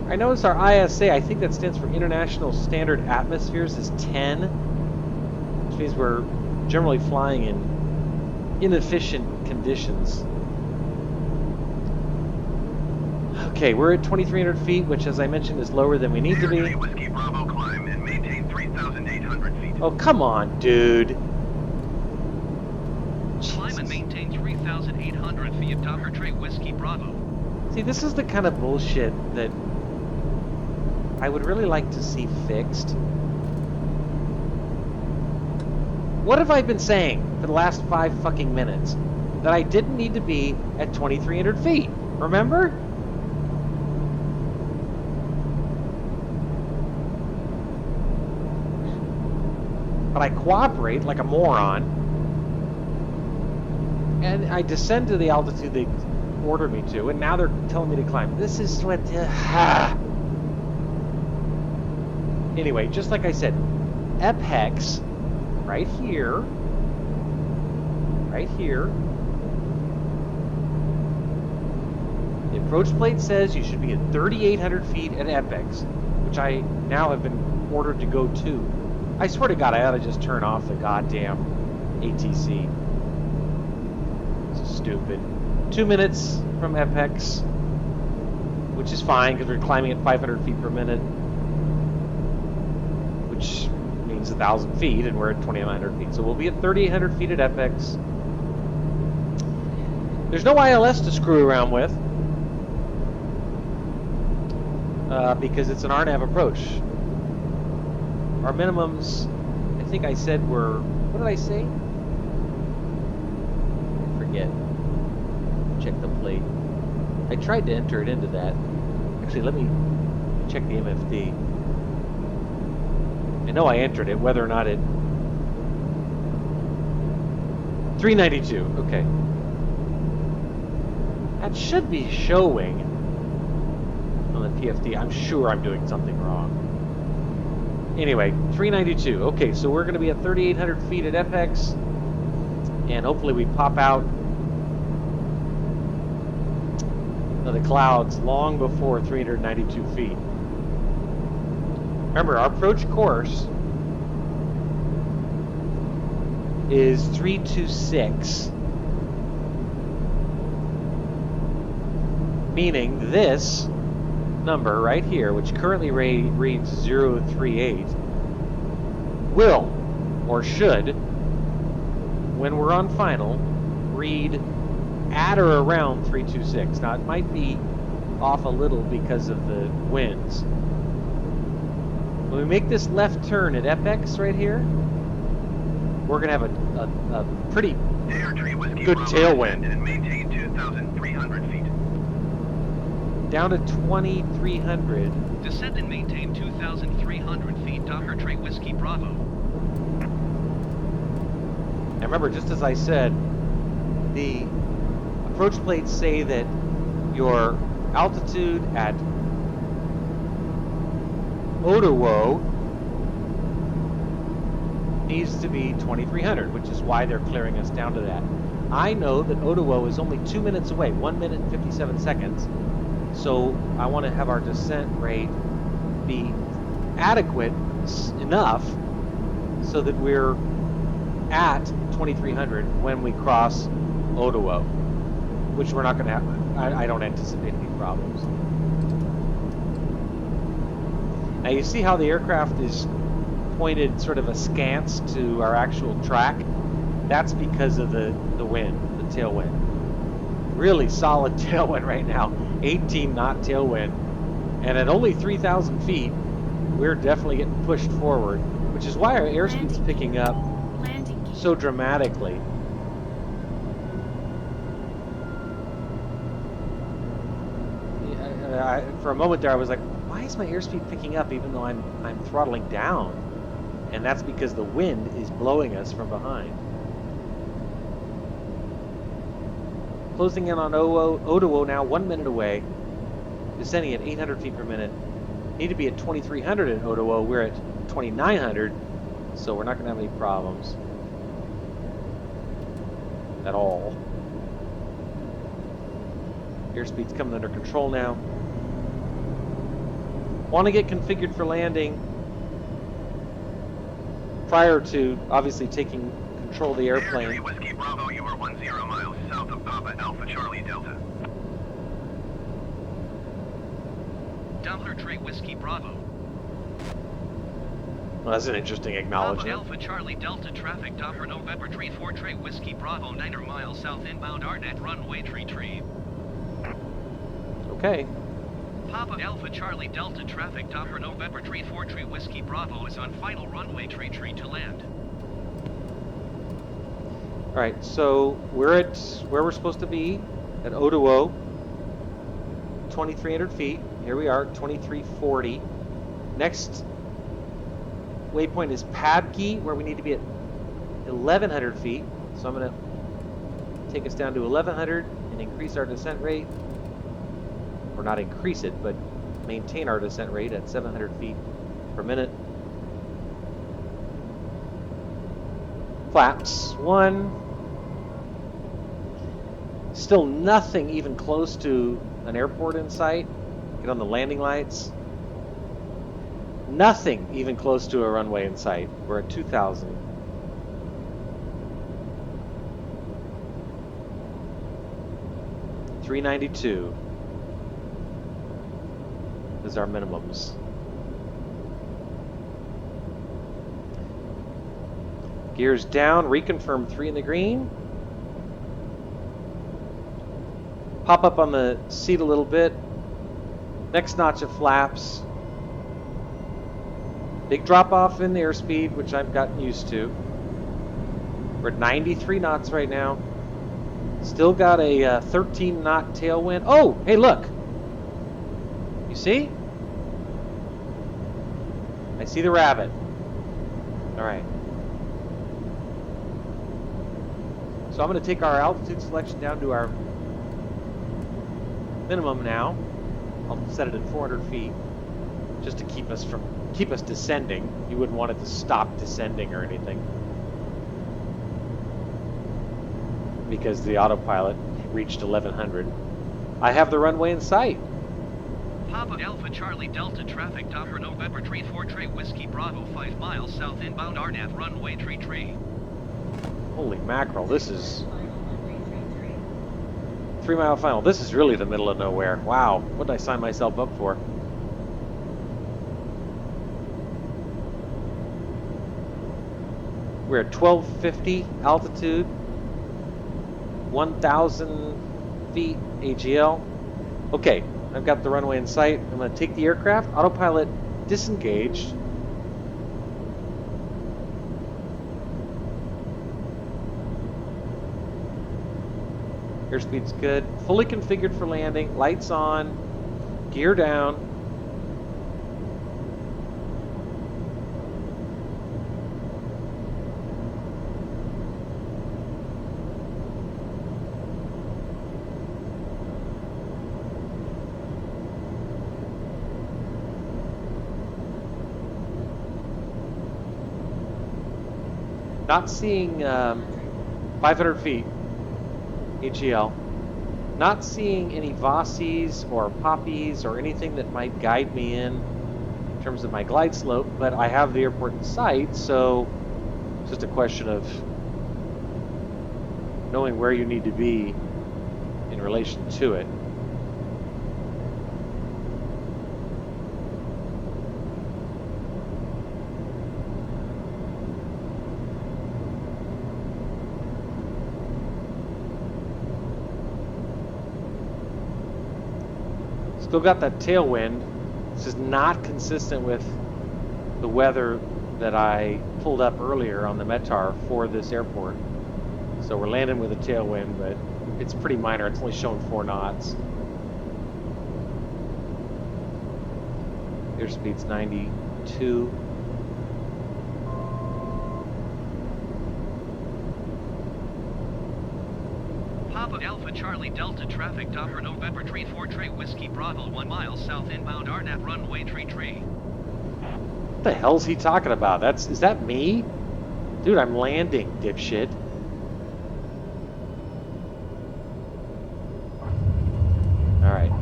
I noticed our ISA, I think that stands for International Standard Atmospheres, is 10, which means we're generally flying in inefficient conditions. Okay, we're at 2,300 feet, which, as I mentioned, is lower than we need to be. Whiskey Bravo, climb and maintain 3,800 feet. Oh, come on, dude. Climb and maintain 3,800 feet. Docker Trey Whiskey Bravo. See, this is the kind of bullshit that I would really like to see fixed. What have I been saying for the last 5 fucking minutes? That I didn't need to be at 2,300 feet. Remember? But I cooperate like a moron. And I descend to the altitude they ordered me to, and now they're telling me to climb. This is what... Anyway, just like I said, apex, right here, the approach plate says you should be at 3,800 feet at apex, which I now have been ordered to go to. I swear to God, I ought to just turn off the goddamn ATC. It's stupid. 2 minutes from apex, which is fine because we're climbing at 500 feet per minute. Which means 1,000 feet, and we're at 2,900 feet. So we'll be at 3,800 feet at apex. There's no ILS to screw around with because it's an RNAV approach. Our minimums, I think I said were, what did I say? I forget. Check the plate. I tried to enter it into that. Actually, let me check the MFD. I know I entered it, whether or not it... 392, okay. That should be showing on the PFD. I'm sure I'm doing something wrong. Anyway, 392. Okay, so we're going to be at 3,800 feet at apex. and hopefully we pop out of the clouds long before 392 feet. Remember, our approach course is 326, meaning this number right here, which currently reads 038, will, or should, when we're on final, read at or around 326. Now, it might be off a little because of the winds. When we make this left turn at FX right here, we're going to have a pretty good tailwind. And maintain 2,300 feet. Down to 2,300. Descend and maintain 2,300 feet, Docker Tree Whiskey Bravo. Now remember, just as I said, the approach plates say that your altitude at Ottawa needs to be 2,300, which is why they're clearing us down to that. I know that Ottawa is only 2 minutes away, 1 minute and 57 seconds. So I want to have our descent rate be adequate enough so that we're at 2,300 when we cross Ottawa, which we're not going to have. I don't anticipate any problems. Now you see how the aircraft is pointed sort of askance to our actual track? That's because of the wind, the tailwind. Really solid tailwind right now, 18 knot tailwind. And at only 3,000 feet, we're definitely getting pushed forward, which is why our airspeed's picking up so dramatically. For a moment there, I was like, why is my airspeed picking up even though I'm throttling down? And that's because the wind is blowing us from behind. Closing in on Ottawa now, 1 minute away. Descending at 800 feet per minute. Need to be at 2,300 at Ottawa. We're at 2,900, so we're not going to have any problems at all. Airspeed's coming under control now. Want to get configured for landing prior to obviously taking control of the airplane. Air Whiskey Bravo, you are 10 miles south of Papa Alpha Charlie Delta. Doppler Tree Whiskey Bravo. Well, that's an interesting acknowledgement. Papa Alpha Charlie Delta traffic, Doppler November Tree 4 Tree Whiskey Bravo, 9 miles south inbound RNAV runway tree. Okay. Papa Alpha Charlie Delta traffic, Doppler November Tree 4 Tree Whiskey Bravo is on final runway tree to land. All right, so we're at where we're supposed to be at Ottawa, 2,300 feet. Here we are, 2,340. Next waypoint is PADU, where we need to be at 1,100 feet. So I'm going to take us down to 1,100 and increase our descent rate. Or not increase it, but maintain our descent rate at 700 feet per minute. Flaps 1. Still nothing even close to an airport in sight. Get on the landing lights. Nothing even close to a runway in sight. We're at 2,000. $392 is our minimums. Gears down, reconfirm 3 in the green. Pop up on the seat a little bit. Next notch of flaps. Big drop off in the airspeed, which I've gotten used to. We're at 93 knots right now. Still got a 13 knot tailwind. Oh, hey, look. You see? I see the rabbit. All right. So I'm going to take our altitude selection down to our minimum now. I'll set it at 400 feet, just to keep us descending. You wouldn't want it to stop descending or anything. because the autopilot reached 1100. I have the runway in sight. Papa Alpha Charlie Delta traffic Doppler November Tree 4 Tree Whiskey Bravo 5 miles south inbound RNAV runway tree. Holy mackerel, this is 3 mile final. This is really the middle of nowhere. Wow, what did I sign myself up for? We're at 1250 altitude, 1,000 feet AGL. Okay, I've got the runway in sight. I'm going to take the aircraft. Autopilot disengaged. Airspeed's good. Fully configured for landing. Lights on. Gear down. Not seeing 500 feet AGL. Not seeing any Vossies or Poppies or anything that might guide me in terms of my glide slope, but I have the airport in sight, so it's just a question of knowing where you need to be in relation to it. Still got that tailwind. This is not consistent with the weather that I pulled up earlier on the METAR for this airport. So we're landing with a tailwind, but it's pretty minor. It's only showing 4 knots. Airspeed's 92. Papa Alpha Charlie Delta traffic Doppler November Tree 4 Tree Whiskey Bravo 1 mile south inbound RNAV runway tree. What the hell's he talking about? Is that me? Dude, I'm landing, dipshit. Alright.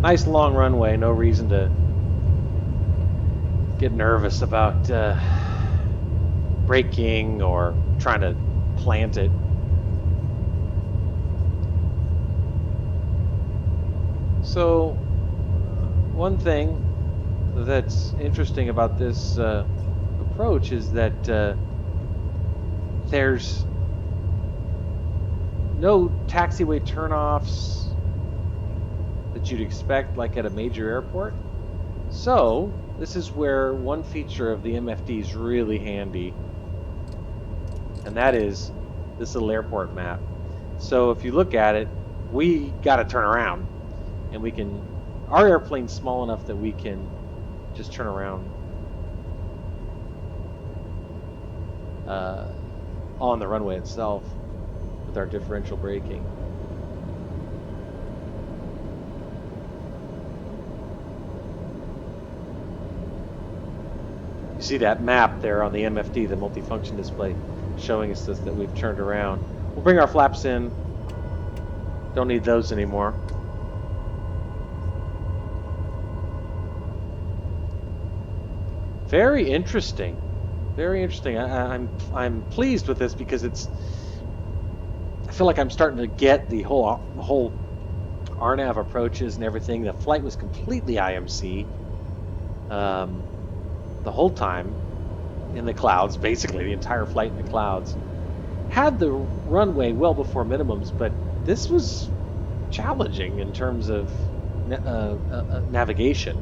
Nice long runway, no reason to get nervous about braking or trying to plant it. So, one thing that's interesting about this approach is that there's no taxiway turnoffs that you'd expect like at a major airport. So, this is where one feature of the MFD is really handy, and that is this little airport map. So if you look at it, we got to turn around. And we can, our airplane's small enough that we can just turn around on the runway itself with our differential braking. You see that map there on the MFD, the multifunction display, showing us that we've turned around. We'll bring our flaps in. Don't need those anymore. Very interesting. Very interesting. I'm pleased with this because I feel like I'm starting to get the whole RNAV approaches and everything. The flight was completely IMC the whole time in the clouds, basically the entire flight in the clouds. Had the runway well before minimums, but this was challenging in terms of navigation.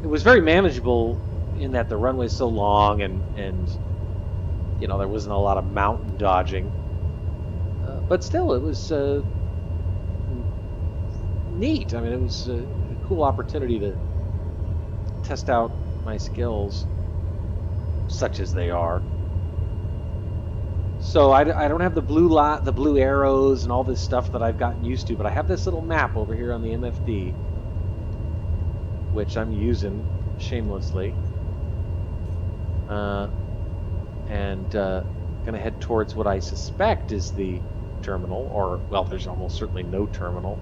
It was very manageable in that the runway's so long and you know there wasn't a lot of mountain dodging, but still it was neat. I mean, it was a cool opportunity to test out my skills, such as they are. So I don't have the blue arrows and all this stuff that I've gotten used to, but I have this little map over here on the MFD, which I'm using shamelessly. And Going to head towards what I suspect is the terminal, or, well, there's almost certainly no terminal.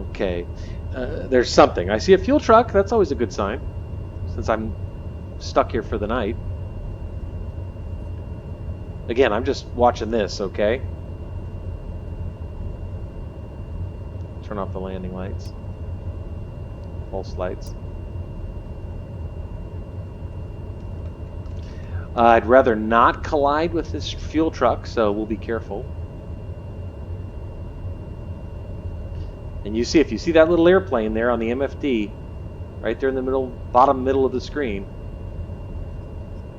Okay, there's something. I see a fuel truck. That's always a good sign, since I'm stuck here for the night. Again, I'm just watching this, okay? Turn off the landing lights. False lights. I'd rather not collide with this fuel truck, so we'll be careful. And you see, if you see that little airplane there on the MFD, right there in the middle, bottom middle of the screen,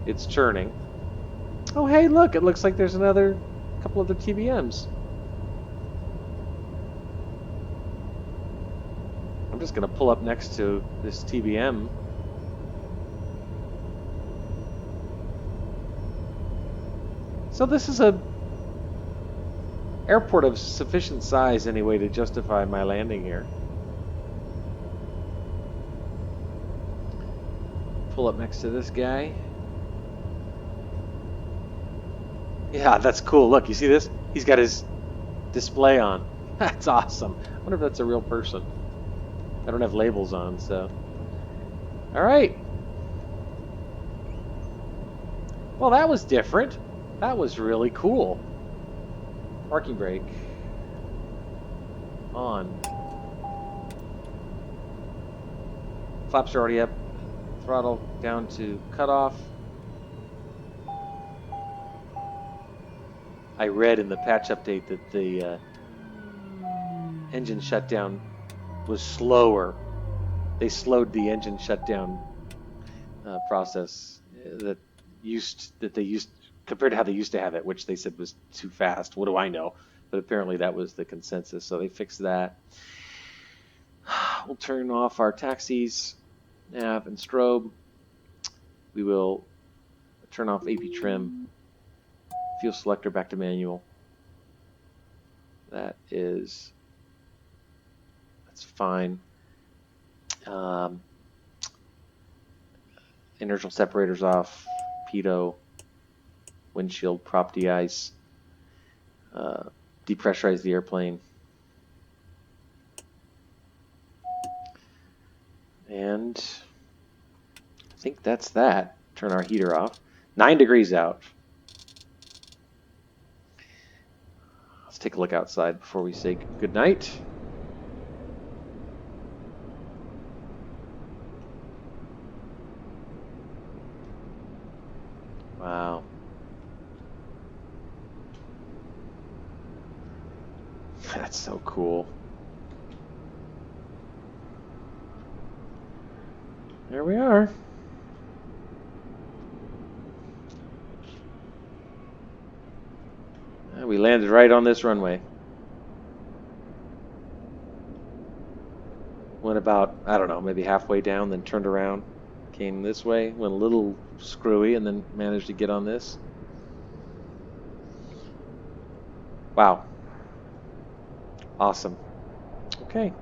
it's turning. Oh, hey, look, it looks like there's another couple other TBMs. I'm just going to pull up next to this TBM. So this is a airport of sufficient size anyway to justify my landing here. Pull up next to this guy. Yeah, that's cool. Look, you see this? He's got his display on. That's awesome. I wonder if that's a real person. I don't have labels on, so. All right. Well, that was different. That was really cool. Parking brake. On. Flaps are already up. Throttle down to cutoff. I read in the patch update that the engine shutdown was slower. They slowed the engine shutdown process that they used compared to how they used to have it, which they said was too fast. What do I know? But apparently that was the consensus, so they fixed that. We'll turn off our taxis, nav, and strobe. We will turn off AP trim. Fuel selector back to manual. That's fine. Inertial separators off. PADU. Windshield prop de-ice. Depressurize the airplane. And I think that's that. Turn our heater off. 9 degrees out. Let's take a look outside before we say goodnight. Wow. That's so cool. There we are. We landed right on this runway. Went about, I don't know, maybe halfway down, then turned around, came this way, went a little screwy, and then managed to get on this. Wow. Awesome. Okay.